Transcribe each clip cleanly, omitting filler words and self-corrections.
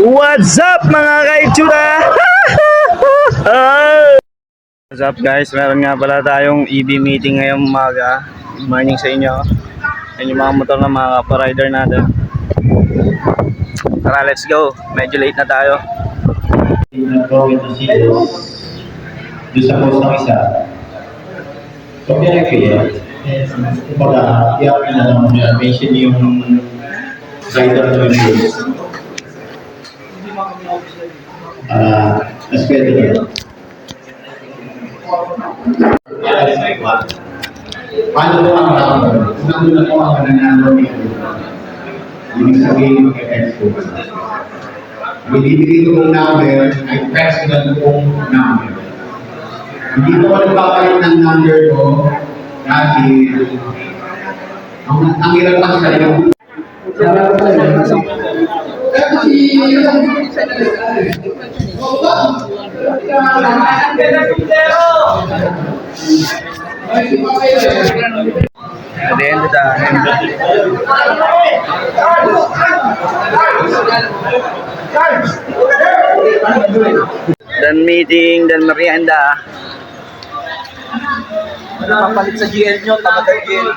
What's up mga kaitsura? What's up guys? Meron nga pala tayong EV meeting ngayong umaga. Good morning sa inyo. Yan yung mga motor na mga kaparider natin. Tara, let's go. Medyo late na tayo. Doon sa post ng isa. So, kaya kaya, kumbaga, i-apply na lang niya, mention yung writer ng reviews. Mas pwede na. Paano po ang number? Kung nandun na po ang nanalo niyo, ibig sabihin mag-expose. Ang ibibigay ko ng number ay personal kong number. Hindi ko nagpapalit ng number ko dahil ang hirap kasi sa iyo. At the end of the dan meeting, dan merienda. Papalit sa GL nyo, tapat ang GL.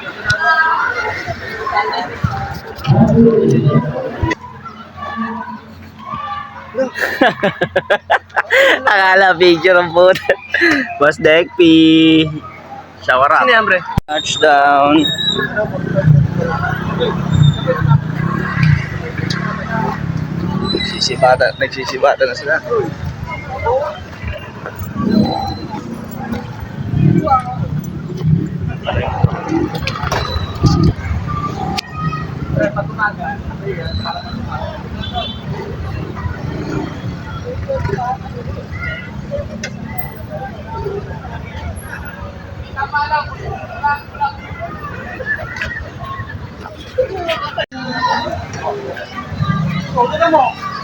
Akala picture ang puto. Boss Deck P. Shower up. Sino yan, bre? Touchdown. Nagsisibata na sila.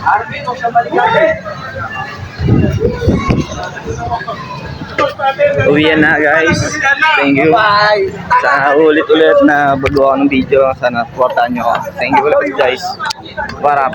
Arvin, huwag siya balikan. Uwian na guys. Thank you. Bye. Sana ulit-ulit na bago ako ng video. Sana supportahan nyo ako. Thank you ulit guys. What up?